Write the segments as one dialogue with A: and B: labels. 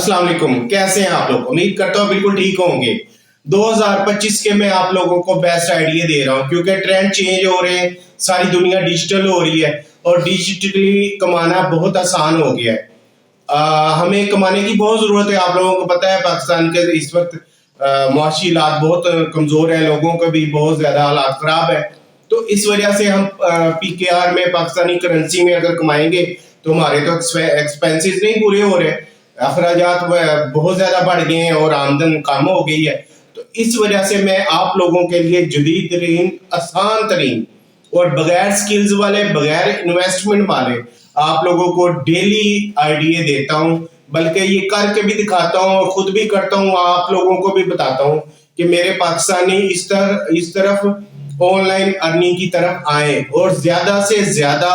A: अस्सलाम वालेकुम, कैसे हैं आप लोग? उम्मीद करता हूँ बिल्कुल ठीक होंगे। 2025 के मैं आप लोगों को बेस्ट आइडिया दे रहा हूँ क्योंकि ट्रेंड चेंज हो रहे हैं, सारी दुनिया डिजिटल हो रही है और डिजिटली कमाना बहुत आसान हो गया है। हमें कमाने की बहुत ज़रूरत है। आप लोगों को पता है पाकिस्तान के इस वक्त मुआशी हालात बहुत कमज़ोर है, लोगों का भी बहुत ज़्यादा हालात ख़राब है। तो इस वजह से हम PKR में पाकिस्तानी करेंसी में अगर कमाएंगे तो हमारे तो एक्सपेंसेस नहीं पूरे हो रहे, अखराजात बहुत ज़्यादा बढ़ गए हैं और आमदन कम हो गई है। तो इस वजह से मैं आप लोगों के लिए जदीद तरीन, आसान तरीन और बगैर स्किल्स वाले, बगैर इन्वेस्टमेंट वाले आप लोगों को डेली आइडिया देता हूँ, बल्कि ये करके भी दिखाता हूँ और खुद भी करता हूँ, आप लोगों को भी बताता हूँ कि मेरे पाकिस्तानी इस तरफ ऑनलाइन अर्निंग की तरफ आए और ज्यादा से ज्यादा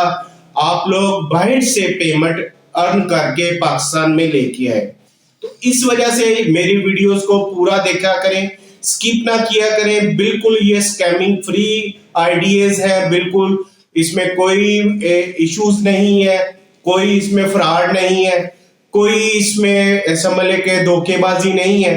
A: आप लोग बाहर से पेमेंट अर्न करके पाकिस्तान में लेके आए। तो इस वजह से मेरी वीडियोस को पूरा देखा करें, स्किप ना किया करें। बिल्कुल ये स्कैमिंग फ्री आइडियाज है, बिल्कुल इसमें कोई इश्यूज नहीं है, कोई इसमें फ्रॉड नहीं है, कोई इसमें समझ ले के धोखेबाजी नहीं है,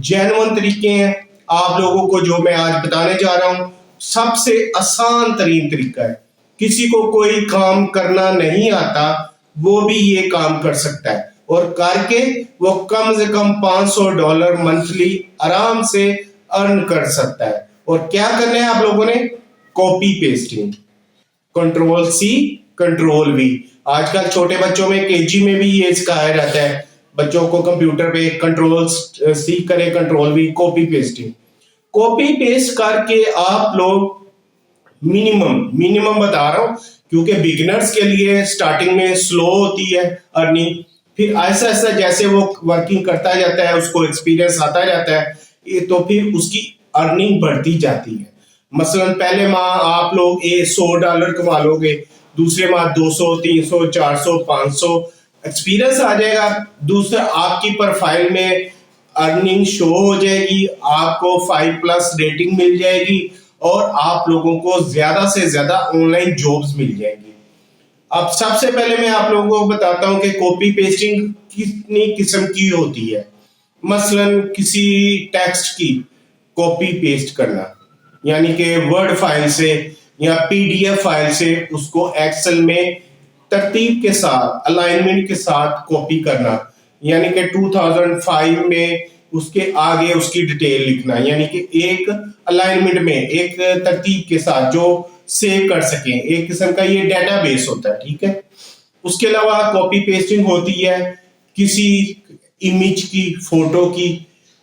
A: जेन्युइन तरीके हैं। आप लोगों को जो मैं आज बताने जा रहा हूं सबसे आसान तरीन तरीका है। किसी को कोई काम करना नहीं आता वो भी ये काम कर सकता है और करके वो कम से कम $500 मंथली आराम से अर्न कर सकता है। और क्या करना है आप लोगों ने? Copy pasting, control C control V। आजकल छोटे बच्चों में KG में भी ये सिखाया जाता है बच्चों को कंप्यूटर पे कंट्रोल C करे, control V, copy pasting. Copy paste करके आप लोग मिनिमम बता रहा हूं क्योंकि बिगिनर्स के लिए स्टार्टिंग में स्लो होती है अर्निंग, फिर ऐसा ऐसा जैसे वो वर्किंग करता जाता है, उसको एक्सपीरियंस आता जाता है, ये तो फिर उसकी अर्निंग बढ़ती जाती है। मसलन पहले माह आप लोग $100 कमा लोगे, दूसरे माह 200, 300, 400, 500 एक्सपीरियंस आ जाएगा। दूसरा आपकी प्रोफाइल में अर्निंग शो हो जाएगी, आपको 5+ रेटिंग मिल जाएगी और आप लोगों को ज्यादा से ज्यादा ऑनलाइन जॉब्स मिल जाएंगी। अब सबसे पहले मैं आप लोगों को बताता हूं कि कॉपी पेस्टिंग कितनी किस्म की होती है। मसलन किसी टेक्स्ट की कॉपी पेस्ट करना, यानी कि वर्ड फाइल से या PDF फाइल से उसको एक्सेल में तरतीब के साथ, अलाइनमेंट के साथ कॉपी करना, यानी कि 2005 में उसके आगे उसकी डिटेल लिखना, यानी कि एक अलाइनमेंट में, एक तरतीब के साथ जो सेव कर सकें। एक किस्म का ये डेटाबेस होता है, ठीक है। उसके अलावा कॉपी पेस्टिंग होती है किसी इमेज की, फोटो की।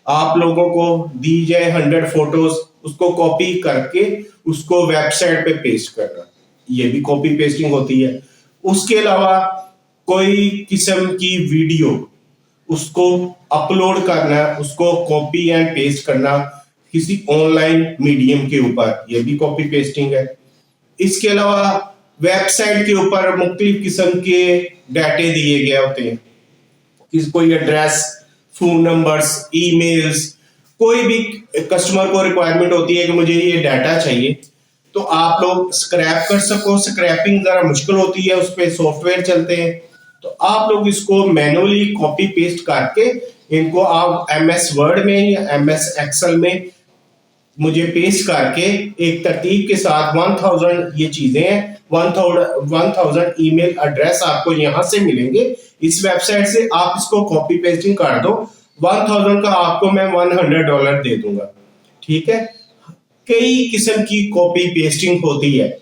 A: आप लोगों को दी जाए 100 फोटोज, उसको कॉपी करके उसको वेबसाइट पे पेस्ट करना, ये भी कॉपी पेस्टिंग होती है। उसके अलावा कोई किस्म की वीडियो, उसको अपलोड करना, उसको कॉपी एंड पेस्ट करना किसी ऑनलाइन मीडियम के ऊपर, ये भी कॉपी पेस्टिंग है। इसके अलावा वेबसाइट के ऊपर मुख्तलिफ किस्म के डाटे दिए गए होते हैं, किसी कोई एड्रेस, फोन नंबर्स, ईमेल्स, कोई भी कस्टमर को रिक्वायरमेंट होती है कि मुझे ये डाटा चाहिए, तो आप लोग स्क्रैप कर सको। स्क्रैपिंग जरा मुश्किल होती है, उस पर सॉफ्टवेयर चलते हैं, तो आप लोग इसको मैनुअली कॉपी पेस्ट करके इनको आप MS वर्ड में या MS एक्सेल में मुझे पेस्ट करके एक तरतीब के साथ 1000, ये चीजें हैं, 1000 ईमेल एड्रेस आपको यहां से मिलेंगे इस वेबसाइट से। आप इसको कॉपी पेस्टिंग कर दो, 1000 का आपको मैं $100 दे दूंगा, ठीक है। कई किस्म की कॉपी पेस्टिंग होती है।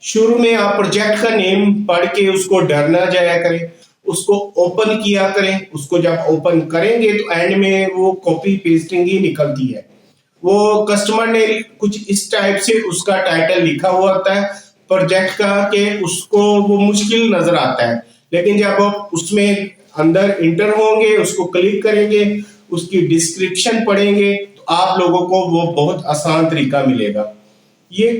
A: शुरू में आप प्रोजेक्ट का नेम पढ़ के उसको डर ना जाया करें, उसको ओपन किया करें। उसको जब ओपन करेंगे तो एंड में वो कॉपी पेस्टिंग ही निकलती है। वो कस्टमर ने कुछ इस टाइप से उसका टाइटल लिखा हुआ होता है प्रोजेक्ट का कि उसको वो मुश्किल नजर आता है, लेकिन जब आप उसमें अंदर इंटर होंगे, उसको क्लिक करेंगे, उसकी डिस्क्रिप्शन पढ़ेंगे तो आप लोगों को वो बहुत आसान तरीका मिलेगा। ये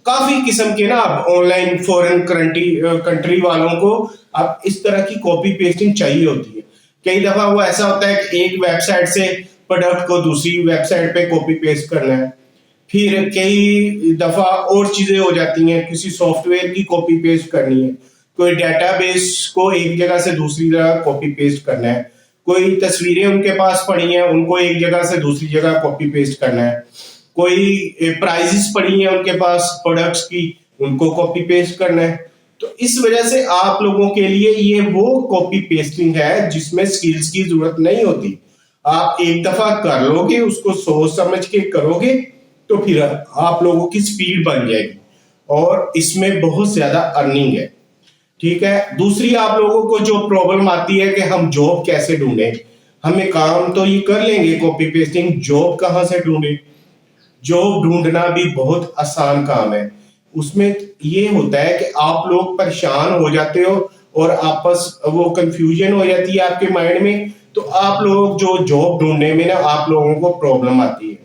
A: काफी किस्म के ना ऑनलाइन फॉरेन कंट्री वालों को अब इस तरह की कॉपी पेस्टिंग चाहिए होती है। कई दफा वो ऐसा होता है कि एक वेबसाइट से प्रोडक्ट को दूसरी वेबसाइट पे कॉपी पेस्ट करना है, फिर कई दफा और चीजें हो जाती हैं, किसी सॉफ्टवेयर की कॉपी पेस्ट करनी है, कोई डेटाबेस को एक जगह से दूसरी जगह कॉपी पेस्ट करना है, कोई तस्वीरें उनके पास पड़ी हैं, उनको एक जगह से दूसरी जगह कॉपी पेस्ट करना है, कोई प्राइजेस पड़ी हैं उनके पास प्रोडक्ट्स की, उनको कॉपी पेस्ट करना है। तो इस वजह से आप लोगों के लिए ये वो कॉपी पेस्टिंग है जिसमें स्किल्स की जरूरत नहीं होती। आप एक दफा कर लोगे, उसको सोच समझ के करोगे, तो फिर आप लोगों की स्पीड बन जाएगी और इसमें बहुत ज्यादा अर्निंग है। ठीक है। दूसरी आप लोगों को जो प्रॉब्लम आती है कि हम जॉब कैसे ढूंढें, हमें काम तो ये कर लेंगे कॉपी पेस्टिंग, जॉब कहां से ढूंढें। जॉब ढूंढना भी बहुत आसान काम है। उसमें ये होता है कि आप लोग परेशान हो जाते हो और आपस वो कंफ्यूजन हो जाती है आपके माइंड में, तो आप लोग जो जॉब ढूंढने में ना आप लोगों को प्रॉब्लम आती है।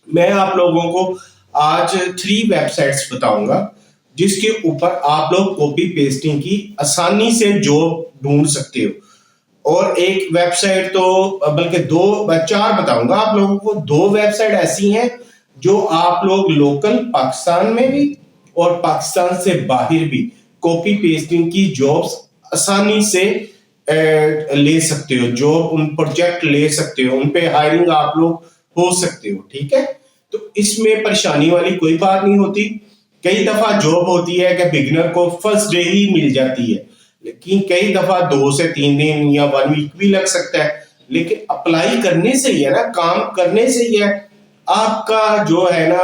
A: मैं आप लोगों को आज 3 वेबसाइट्स बताऊंगा जिसके ऊपर आप लोग कॉपी पेस्टिंग की आसानी से जॉब ढूंढ सकते हो। और एक वेबसाइट तो बल्कि 4 बताऊंगा आप लोगों को। 2 वेबसाइट ऐसी हैं जो आप लोग लोकल पाकिस्तान में भी और पाकिस्तान से बाहर भी कॉपी पेस्टिंग की जॉब्स आसानी से ले सकते हो, जॉब उन प्रोजेक्ट ले सकते हो, उन पे हायरिंग आप लोग हो सकते हो। ठीक है। तो इसमें परेशानी वाली कोई बात नहीं होती। कई दफा जॉब होती है कि बिगिनर को फर्स्ट डे ही मिल जाती है, लेकिन कई दफा 2 से 3 दिन या 1 वीक भी लग सकता है। लेकिन अप्लाई करने से ही है ना, काम करने से ही है। आपका जो है ना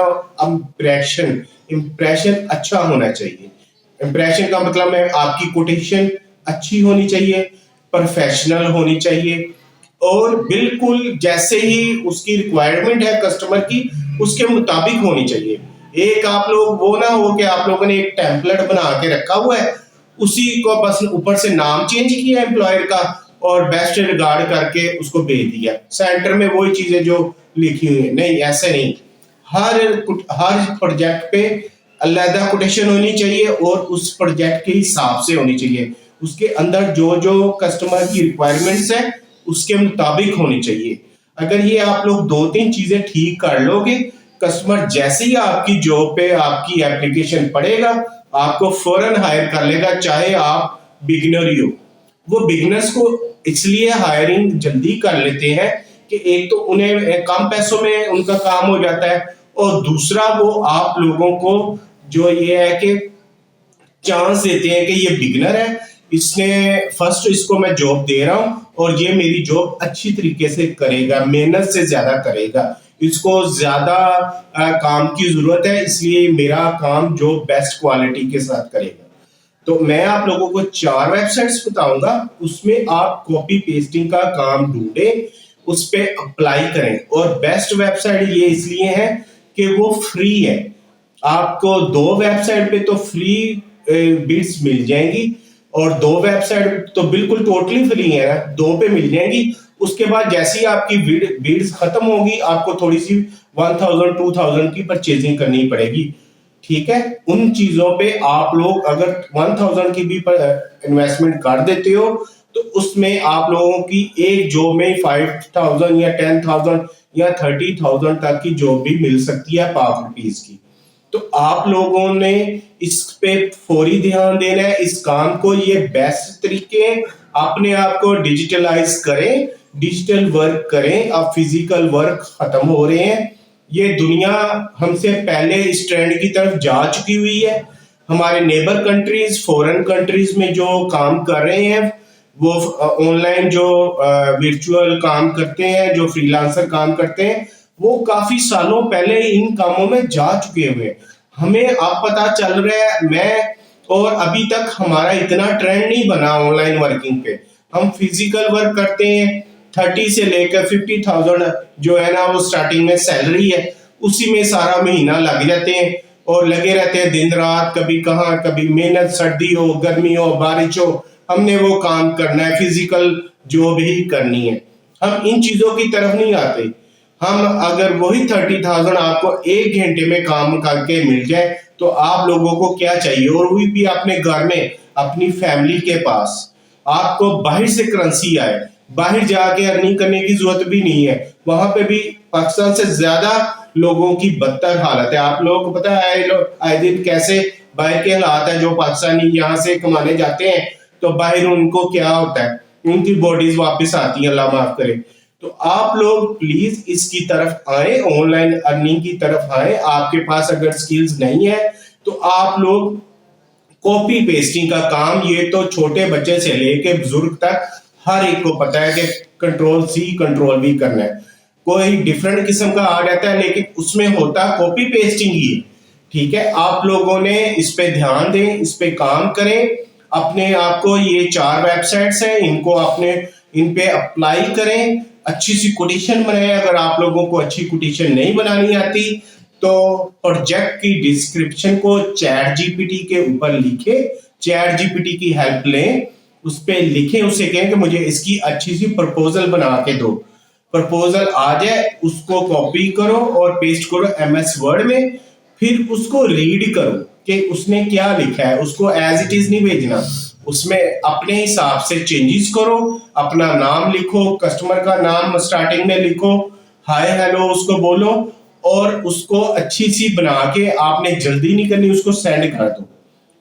A: इम्प्रेशन अच्छा होना चाहिए। इम्प्रेशन का मतलब है आपकी कोटेशन अच्छी होनी चाहिए, प्रोफेशनल होनी चाहिए और बिल्कुल जैसे ही उसकी रिक्वायरमेंट है कस्टमर की उसके मुताबिक होनी चाहिए। एक आप लोग वो ना हो कि आप लोगों ने एक टेम्पलेट बना के रखा हुआ है, उसी को बस ऊपर से नाम चेंज किया एम्प्लॉयर का और बेस्ट रिगार्ड करके उसको भेज दिया, सेंटर में वही चीजें जो लिखी हुई है। नहीं, ऐसे नहीं। हर प्रोजेक्ट पे अलग कोटेशन होनी चाहिए और उस प्रोजेक्ट के हिसाब से होनी चाहिए। उसके अंदर जो जो कस्टमर की रिक्वायरमेंट्स है उसके मुताबिक होनी चाहिए। अगर ये आप लोग 2-3 चीजें ठीक कर लोगे, कस्टमर जैसे ही आपकी जॉब पे आपकी एप्लीकेशन पढ़ेगा आपको फौरन हायर कर लेगा, चाहे आप बिगिनर ही हो। वो बिगिनर्स को इसलिए हायरिंग जल्दी कर लेते हैं कि एक तो उन्हें कम पैसों में उनका काम हो जाता है और दूसरा वो आप लोगों को जो ये है कि चांस देते हैं कि ये बिगिनर है, इसने फर्स्ट इसको मैं जॉब दे रहा हूं और ये मेरी जॉब अच्छी तरीके से करेगा, मेहनत से ज्यादा करेगा, इसको ज्यादा काम की जरूरत है, इसलिए मेरा काम जो बेस्ट क्वालिटी के साथ करेगा। तो मैं आप लोगों को 4 वेबसाइट्स बताऊंगा, उसमें आप कॉपी पेस्टिंग का काम ढूंढें, उस पे अप्लाई करें। और बेस्ट वेबसाइट ये इसलिए है कि वो फ्री है। आपको 2 वेबसाइट पे तो फ्री बिड्स मिल जाएंगी और 2 वेबसाइट तो बिल्कुल टोटली फ्री है, 2 पे मिल जाएंगी। उसके बाद जैसे ही आपकी बिड्स खत्म होगी आपको थोड़ी सी 1000-2000 की परचेजिंग करनी पड़ेगी। ठीक है। उन चीजों पे आप लोग अगर 1000 की भी इन्वेस्टमेंट कर देते हो तो उसमें आप लोगों की एक जॉब में 5000 या 10,000 या 30,000 तक की जॉब भी मिल सकती है पाक रुपीज की। तो आप लोगों ने इस पे फौरी ध्यान देना है, इस काम को, ये बेस्ट तरीके अपने आप को डिजिटलाइज करें, डिजिटल वर्क करें। अब फिजिकल वर्क खत्म हो रहे हैं, ये दुनिया हमसे पहले इस ट्रेंड की तरफ जा चुकी हुई है। हमारे नेबर कंट्रीज, फॉरेन कंट्रीज में जो काम कर रहे हैं वो ऑनलाइन जो वर्चुअल काम करते हैं, जो फ्रीलांसर काम करते हैं, वो काफी सालों पहले इन कामों में जा चुके हुए हैं। हमें अब पता चल रहा है, मैं और अभी तक हमारा इतना ट्रेंड नहीं बना ऑनलाइन वर्किंग पे। हम फिजिकल वर्क करते हैं, 30 से लेकर 50,000 जो है ना वो स्टार्टिंग में सैलरी है, उसी में सारा महीना लग जाते हैं और लगे रहते हैं दिन रात, कभी कहाँ, कभी मेहनत, सर्दी हो, गर्मी हो, बारिश हो, हमने वो काम करना है, फिजिकल जॉब ही करनी है। हम इन चीजों की तरफ नहीं आते। हम अगर वही 30,000 आपको 1 घंटे में काम करके मिल जाए तो आप लोगों को क्या चाहिए, और वो भी अपने घर में अपनी फैमिली के पास। आपको बाहर से करेंसी आए, बाहर जाके अर्निंग करने की जरूरत भी नहीं है। वहां पे भी पाकिस्तान से ज्यादा लोगों की बदतर हालत है। आप लोगों को पता है आए दिन कैसे बाहर के हालात है, जो पाकिस्तानी यहाँ से कमाने जाते हैं तो बाहर उनको क्या होता है, उनकी बॉडीज वापस आती हैं, अल्लाह माफ करे। तो आप लोग प्लीज इसकी तरफ आए, ऑनलाइन अर्निंग की तरफ आए। आपके पास अगर स्किल्स नहीं है तो आप लोग कॉपी पेस्टिंग का काम, ये तो छोटे बच्चे से लेके बुजुर्ग तक हर एक को पता है कि कंट्रोल सी कंट्रोल वी करना है। कोई डिफरेंट किस्म का आ जाता है लेकिन उसमें होता कॉपी पेस्टिंग ही, ठीक है। आप लोगों ने इस पे ध्यान दें, इस पे काम करें। अपने आप को, ये 4 वेबसाइट्स हैं, इनको आपने इन पे अप्लाई करें, अच्छी सी कोटेशन बनाएं। अगर आप लोगों को अच्छी कोटेशन नहीं बनानी आती तो प्रोजेक्ट की डिस्क्रिप्शन को चैट जीपीटी के ऊपर लिखे, चैट जीपीटी की हेल्प लें, उस पे लिखें, उसे कहें कि मुझे इसकी अच्छी सी प्रपोजल बना के दो। प्रपोजल आ जाए उसको कॉपी करो और पेस्ट करो एमएस वर्ड में, फिर उसको रीड करो कि उसने क्या लिखा है। उसको एज इट इज नहीं भेजना, उसमें अपने हिसाब से चेंजेस करो, अपना नाम लिखो, कस्टमर का नाम स्टार्टिंग में लिखो, हाय हेलो उसको बोलो और उसको अच्छी सी बना के, आपने जल्दी नहीं करनी, उसको सेंड कर दो।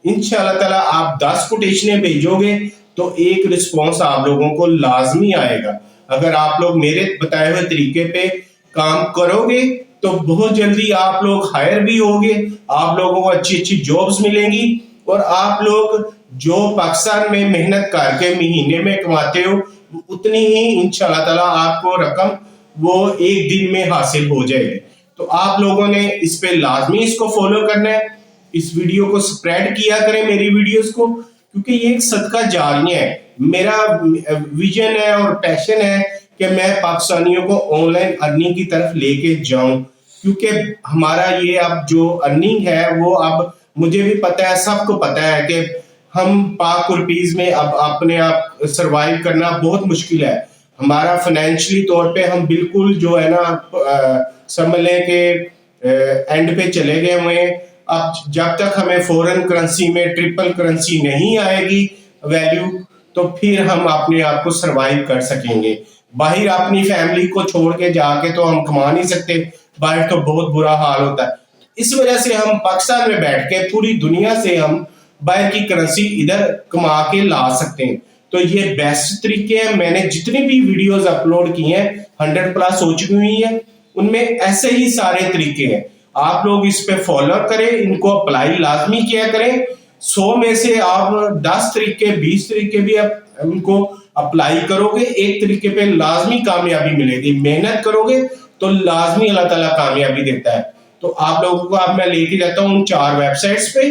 A: इंशाल्लाह ताला आप 10 कोटेशनें भेजोगे तो एक रिस्पॉन्स आप लोगों को लाजमी आएगा। अगर आप लोग मेरे बताए हुए तरीके पे काम करोगे तो बहुत जल्दी आप लोग हायर भी होगे, आप लोगों को अच्छी अच्छी जॉब्स मिलेंगी और आप लोग जो पाकिस्तान में मेहनत करके महीने में कमाते हो उतनी ही इंशाल्लाह ताला आपको रकम वो एक दिन में हासिल हो जाएगी। तो आप लोगों ने इस पे लाजमी इसको फॉलो करना है। इस वीडियो को स्प्रेड किया करें, मेरी वीडियोस को, क्योंकि ये एक सदका जारिया है। मेरा विजन है और पैशन है कि मैं पाकिस्तानियों को ऑनलाइन अर्निंग की तरफ लेके जाऊं, क्योंकि हमारा ये अब जो अर्निंग है वो अब मुझे भी पता है, सबको पता है कि हम पाक रुपीज में अब अपने आप सरवाइव करना बहुत मुश्किल है। हमारा फाइनेंशियली तौर पे हम बिल्कुल जो है ना समझ लें कि एंड पे चले गए हुए हैं। अब जब तक हमें फॉरेन करेंसी में ट्रिपल करेंसी नहीं आएगी वैल्यू, तो फिर हम अपने आप को सरवाइव कर सकेंगे। बाहर अपनी फैमिली को छोड़ के जाके तो हम कमा नहीं सकते, बाहर तो बहुत बुरा हाल होता है। इस वजह से हम पाकिस्तान में बैठ के पूरी दुनिया से हम बाहर की करेंसी इधर कमा के ला सकते हैं। तो ये बेस्ट तरीके हैं। मैंने जितनी भी वीडियोस अपलोड की हैं 100+ हो चुकी हुई हैं, उनमें ऐसे ही सारे तरीके हैं। आप लोग इस पे फॉलो करें, इनको अप्लाई लाजमी किया करें। 100 में से आप 10 तरीके 20 तरीके भी आप उनको अप्लाई करोगे, एक तरीके पे लाजमी कामयाबी मिलेगी। मेहनत करोगे तो लाजमी अल्लाह ताला कामयाबी देता है। तो आप लोगों को अब मैं लेके जाता हूँ उन 4 वेबसाइट्स पे,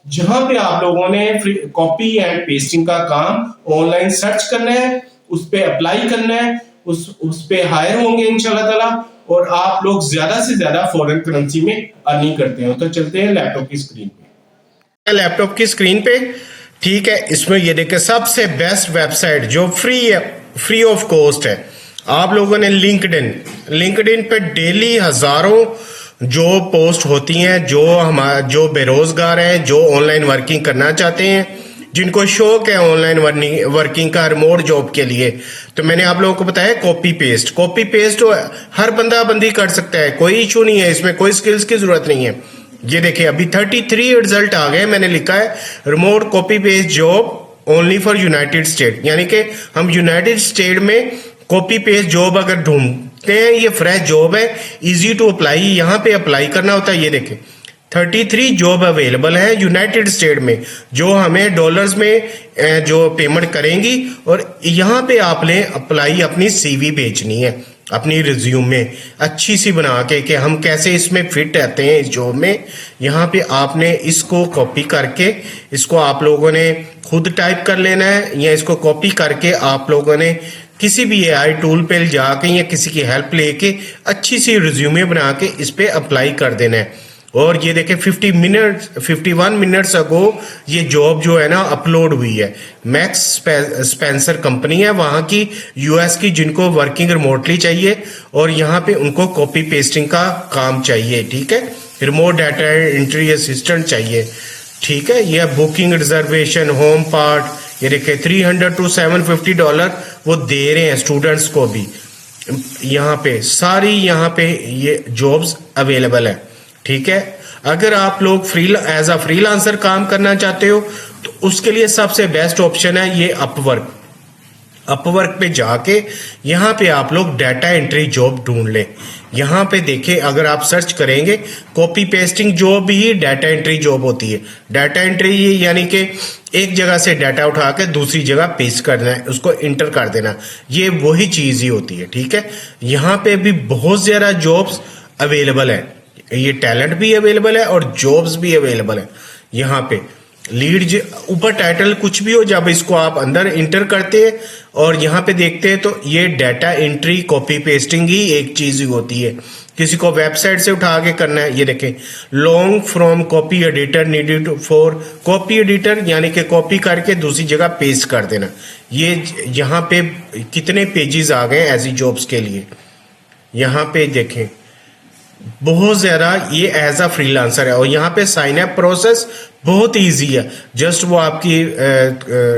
A: जहां पे आप लोगों ने कॉपी एंड पेस्टिंग का काम ऑनलाइन सर्च करना है, उस पे अप्लाई करना है, उस पे हायर होंगे इंशाल्लाह ताला, और आप लोग ज्यादा से ज्यादा फॉरेन करेंसी में अर्निंग करते हो। तो चलते हैं लैपटॉप की स्क्रीन पे। लैपटॉप की स्क्रीन पे, ठीक है, इसमें ये देखें सबसे बेस्ट वेबसाइट जो फ्री है, फ्री ऑफ कॉस्ट है। आप लोगों ने लिंक्डइन पे डेली हजारों जो पोस्ट होती हैं, जो बेरोजगार हैं, जो ऑनलाइन वर्किंग करना चाहते हैं, जिनको शौक है ऑनलाइन वर्किंग का रिमोट जॉब के लिए, तो मैंने आप लोगों को बताया कॉपी पेस्ट हर बंदा बंदी कर सकता है, कोई इशू नहीं है, इसमें कोई स्किल्स की जरूरत नहीं है। ये देखिए अभी 33 रिजल्ट आ गए, मैंने लिखा है remote copy paste job only for United state, यानी कि हम यूनाइटेड स्टेट में कॉपी पेस्ट जॉब अगर ढूंढते हैं, ये फ्रेश जॉब है, इजी टू अप्लाई, यहाँ पे अप्लाई करना होता है। ये देखें 33 जॉब अवेलेबल है यूनाइटेड स्टेट में, जो हमें डॉलर्स में जो पेमेंट करेंगी, और यहाँ पे आपने अप्लाई अपनी सीवी भेजनी है, अपनी रिज्यूमे अच्छी सी बना के कि हम कैसे इसमें फिट रहते हैं इस जॉब में। यहाँ पे आपने इसको कॉपी करके, इसको आप लोगों ने खुद टाइप कर लेना है, या इसको कॉपी करके आप लोगों ने किसी भी एआई टूल पे जाके या किसी की हेल्प लेके अच्छी सी रिज्यूमे बना के इस पे अप्लाई कर देना है। और ये देखें 51 मिनट्स अगो ये जॉब जो है ना अपलोड हुई है। मैक्स स्पेंसर कंपनी है वहाँ की, यूएस की, जिनको वर्किंग रिमोटली चाहिए और यहाँ पे उनको कॉपी पेस्टिंग का काम चाहिए, ठीक है, रिमोट डाटा एंट्री असिस्टेंट चाहिए, ठीक है। ये बुकिंग, रिजर्वेशन, होम पार्ट, ये देखें $300 to $750 वो दे रहे हैं स्टूडेंट्स को भी। यहाँ पे सारी यहाँ पे ये जॉब्स अवेलेबल है, ठीक है। अगर आप लोग एज अ फ्रीलांसर काम करना चाहते हो तो उसके लिए सबसे बेस्ट ऑप्शन है ये अपवर्क। अपवर्क पे जाके यहाँ पे आप लोग डाटा एंट्री जॉब ढूंढ लें। यहाँ पे देखें, अगर आप सर्च करेंगे कॉपी पेस्टिंग जॉब ही डाटा एंट्री जॉब होती है। डाटा एंट्री ये यानी कि एक जगह से डाटा उठा के दूसरी जगह पेस्ट करना है, उसको इंटर कर देना, ये वही चीज़ ही होती है। ठीक है, यहाँ पे भी बहुत ज़्यादा जॉब्स अवेलेबल है, ये टैलेंट भी अवेलेबल है और जॉब्स भी अवेलेबल है। यहाँ पे लीड ऊपर टाइटल कुछ भी हो, जब इसको आप अंदर इंटर करते हैं और यहाँ पे देखते हैं तो ये डाटा एंट्री कॉपी पेस्टिंग ही एक चीज ही होती है। किसी को वेबसाइट से उठा के करना है, ये देखें long from copy editor needed for copy editor, यानी कि कॉपी करके दूसरी जगह पेस्ट कर देना। ये यहाँ पे कितने पेजेस आ गए ऐसी जॉब्स के लिए। यहाँ पे देखें बहुत ज़्यादा ये एज अ फ्रीलांसर है और यहाँ पे साइन अप प्रोसेस बहुत इजी है। जस्ट वो आपकी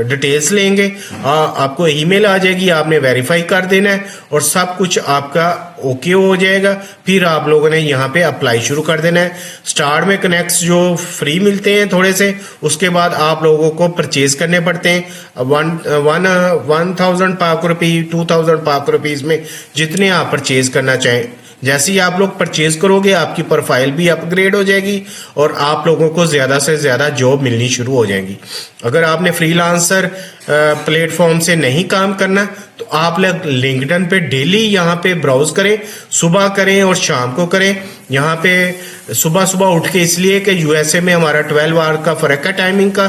A: डिटेल्स लेंगे, आपको ईमेल आ जाएगी, आपने वेरीफाई कर देना है और सब कुछ आपका ओके हो जाएगा। फिर आप लोगों ने यहाँ पे अप्लाई शुरू कर देना है। स्टार्ट में कनेक्ट्स जो फ्री मिलते हैं थोड़े से, उसके बाद आप लोगों को परचेज करने पड़ते हैं 1000 पाक रुपी 2000 पाक रुपीज़ में, जितने आप परचेज करना चाहें। जैसे ही आप लोग परचेज करोगे आपकी प्रोफाइल भी अपग्रेड हो जाएगी और आप लोगों को ज़्यादा से ज़्यादा जॉब मिलनी शुरू हो जाएगी। अगर आपने फ्रीलांसर प्लेटफॉर्म से नहीं काम करना तो आप लोग लिंक्डइन पे डेली यहाँ पे ब्राउज करें, सुबह करें और शाम को करें। यहाँ पे सुबह सुबह उठ के इसलिए कि यूएसए में हमारा 12 आवर का फ़र्क है टाइमिंग का,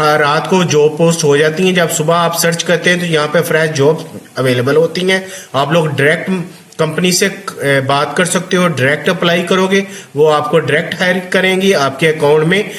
A: रात को जॉब पोस्ट हो जाती हैं। जब सुबह आप सर्च करते हैं तो यहाँ पे फ्रेश जॉब अवेलेबल होती हैं। आप लोग डायरेक्ट कंपनी से बात कर सकते हो, डायरेक्ट अप्लाई करोगे, वो आपको डायरेक्ट हायर करेंगी, आपके अकाउंट में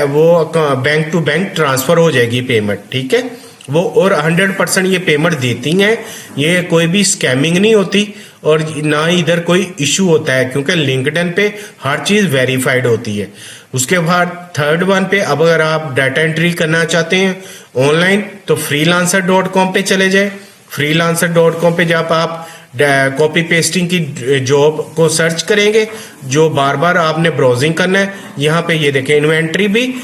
A: वो बैंक टू बैंक ट्रांसफ़र हो जाएगी पेमेंट। ठीक है, वो और 100% ये पेमेंट देती हैं, ये कोई भी स्कैमिंग नहीं होती और ना ही इधर कोई इशू होता है, क्योंकि लिंक्डइन पे हर चीज़ वेरीफाइड होती है। उसके बाद थर्ड वन पे अब अगर आप डाटा एंट्री करना चाहते हैं ऑनलाइन तो freelancer.com पे चले जाए। freelancer.com पे जब आप कॉपी पेस्टिंग की जॉब को सर्च करेंगे, जो बार बार आपने ब्राउजिंग करना है, यहाँ पे ये देखें इन्वेंट्री भी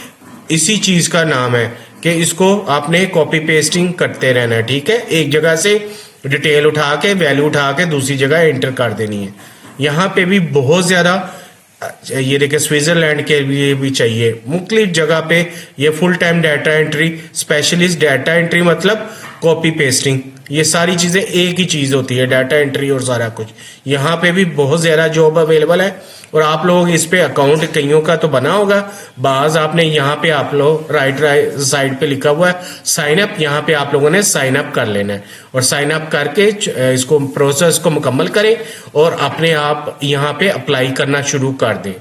A: इसी चीज़ का नाम है कि इसको आपने कॉपी पेस्टिंग करते रहना है। ठीक है, एक जगह से डिटेल उठा के वैल्यू उठा के दूसरी जगह एंटर कर देनी है। यहाँ पे भी बहुत ज़्यादा ये देखें स्विट्जरलैंड के लिए भी चाहिए, मुख्तलिफ जगह पे ये full time data entry specialist, data entry मतलब कॉपी पेस्टिंग, ये सारी चीज़ें एक ही चीज़ होती है, डाटा एंट्री और सारा कुछ। यहाँ पे भी बहुत ज़्यादा जॉब अवेलेबल है और आप लोग इस पे अकाउंट कईयों का तो बना होगा, बाज आपने यहाँ पे आप लोग राइट साइड पे लिखा हुआ है साइन अप, यहाँ पे आप लोगों ने साइन अप कर लेना है और साइन अप करके इसको प्रोसेस को मुकम्मल करें और अपने आप यहाँ पे अप्लाई करना शुरू कर दें।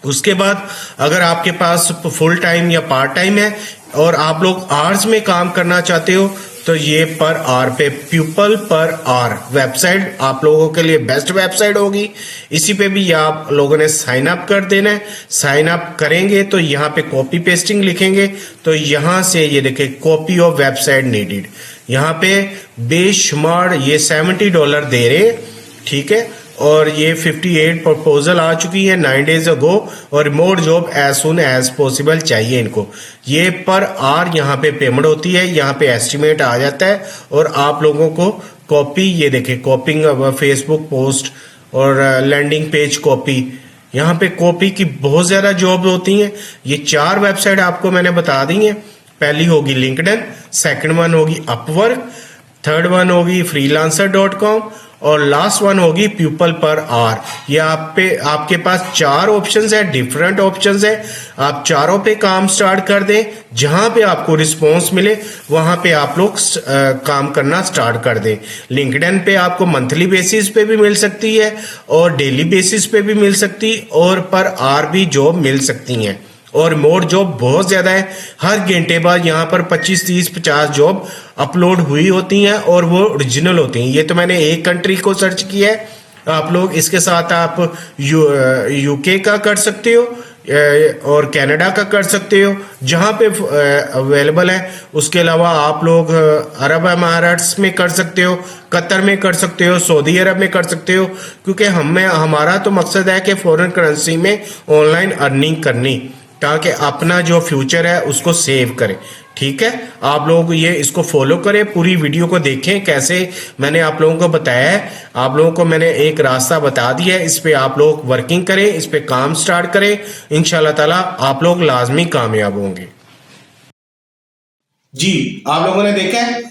A: उसके बाद अगर आपके पास फुल टाइम या पार्ट टाइम है और आप लोग आवर्स में काम करना चाहते हो तो ये पर आवर पे पीपल पर आवर वेबसाइट आप लोगों के लिए बेस्ट वेबसाइट होगी। इसी पे भी आप लोगों ने साइन अप कर देना है। साइन अप करेंगे तो यहाँ पे कॉपी पेस्टिंग लिखेंगे तो यहाँ से ये देखें कॉपी ऑफ वेबसाइट नीडेड, यहाँ पे बेशुमार ये $70 दे रहे हैं। ठीक है, और ये 58 प्रपोजल आ चुकी है 9 days अगो और remote job as soon as possible चाहिए इनको। ये पर आर यहाँ पे पेमेंट होती है, यहाँ पे एस्टिमेट आ जाता है और आप लोगों को कॉपी ये देखें कॉपिंग फेसबुक पोस्ट और लैंडिंग पेज कॉपी, यहाँ पे कॉपी की बहुत ज़्यादा जॉब होती हैं। ये 4 वेबसाइट आपको मैंने बता दी हैं। पहली होगी लिंक्डइन, सेकंड वन होगी अपवर्क, थर्ड वन होगी freelancer.com और लास्ट वन होगी पीपल पर आवर। ये आपके पास 4 ऑप्शंस है, डिफरेंट ऑप्शंस है। आप चारों पे काम स्टार्ट कर दें, जहां पे आपको रिस्पॉन्स मिले वहां पे आप लोग काम करना स्टार्ट कर दें। लिंक्डइन पे आपको मंथली बेसिस पे भी मिल सकती है और डेली बेसिस पे भी मिल सकती और पर आवर भी जॉब मिल सकती हैं और रिमोट जॉब बहुत ज़्यादा है। हर घंटे बाद यहाँ पर 25, 30, 50 जॉब अपलोड हुई होती हैं और वो ओरिजिनल होती हैं। ये तो मैंने एक कंट्री को सर्च किया है, आप लोग इसके साथ आप यूके का कर सकते हो और कनाडा का कर सकते हो जहाँ पे अवेलेबल है। उसके अलावा आप लोग अरब अमाराट्स में कर सकते हो, कतर में कर सकते हो, सऊदी अरब में कर सकते हो, क्योंकि हमारा तो मकसद है कि फॉरेन करेंसी में ऑनलाइन अर्निंग करनी। ताकि अपना जो फ्यूचर है उसको सेव करें। ठीक है, आप लोग ये इसको फॉलो करें, पूरी वीडियो को देखें कैसे मैंने आप लोगों को बताया है। आप लोगों को मैंने एक रास्ता बता दिया है, इस पे आप लोग वर्किंग करें, इस पे काम स्टार्ट करें, इंशाल्लाह ताला आप लोग लाजमी कामयाब होंगे। जी, आप लोगों ने देखा है,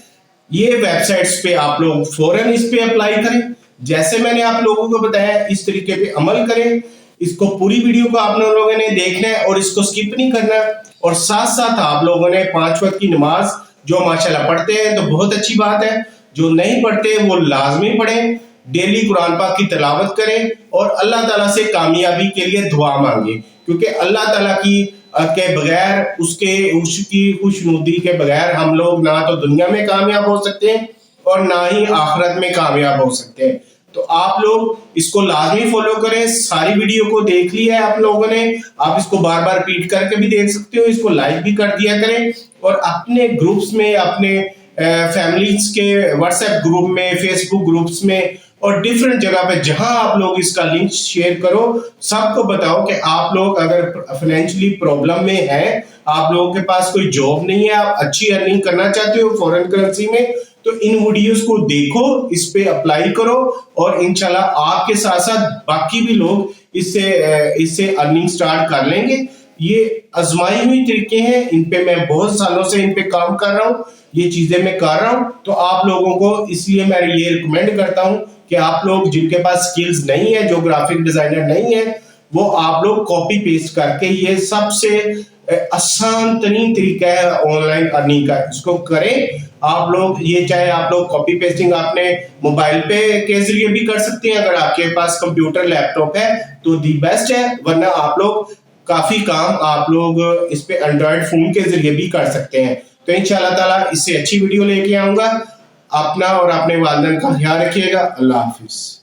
A: ये वेबसाइट्स पे आप लोग फौरन इस पे अप्लाई करें। जैसे मैंने आप लोगों को बताया इस तरीके पे अमल करें। इसको पूरी वीडियो को आप लोगों ने देखना है और इसको स्किप नहीं करना है। और साथ साथ आप लोगों ने 5 वक्त की नमाज जो माशाल्लाह पढ़ते हैं तो बहुत अच्छी बात है, जो नहीं पढ़ते वो लाजमी पढ़ें। डेली कुरान पाक की तिलावत करें और अल्लाह ताला से कामयाबी के लिए दुआ मांगे, क्योंकि अल्लाह ताला की के बगैर, उसकी खुशनुदी के बगैर हम लोग ना तो दुनिया में कामयाब हो सकते हैं और ना ही आखिरत में कामयाब हो सकते हैं। तो आप लोग इसको लाजमी फॉलो करें। सारी वीडियो को देख लिया है आप लोगों ने, आप इसको बार बार रिपीट करके भी देख सकते हो, इसको लाइक भी कर दिया करें और अपने ग्रुप्स में, अपने फैमिलीज के व्हाट्सएप ग्रुप में, फेसबुक ग्रुप्स में और डिफरेंट जगह पे जहां आप लोग इसका लिंक शेयर करो, सबको बताओ कि आप लोग अगर फाइनेंशियली प्रॉब्लम में हैं, आप लोगों के पास कोई जॉब नहीं है, आप अच्छी अर्निंग करना चाहते हो फॉरेन करेंसी में, तो इन वीडियोस को देखो, इस पे अप्लाई करो और इंशाल्लाह आपके साथ साथ बाकी भी लोग इससे अर्निंग स्टार्ट कर लेंगे। ये आजमाई हुई तरीके हैं, इन पे मैं बहुत सालों से इन पे काम कर रहा हूँ, ये चीजें मैं कर रहा हूँ। तो आप लोगों को इसलिए मैं ये रिकमेंड करता हूँ कि आप लोग जिनके पास स्किल्स नहीं है, जो ग्राफिक डिजाइनर नहीं है, वो आप लोग कॉपी पेस्ट करके, ये सबसे आसान तरीन तरीका है ऑनलाइन अर्निंग का, इसको करें आप लोग। ये चाहे आप लोग कॉपी पेस्टिंग अपने मोबाइल पे के जरिए भी कर सकते हैं, अगर आपके पास कंप्यूटर लैपटॉप है तो दी बेस्ट है, वरना आप लोग काफी काम आप लोग इस पे एंड्रॉइड फोन के जरिए भी कर सकते हैं। तो इंशाल्लाह ताला इससे अच्छी वीडियो लेके आऊंगा। अपना और अपने वालिदैन का ख्याल रखिएगा। अल्लाह हाफिज।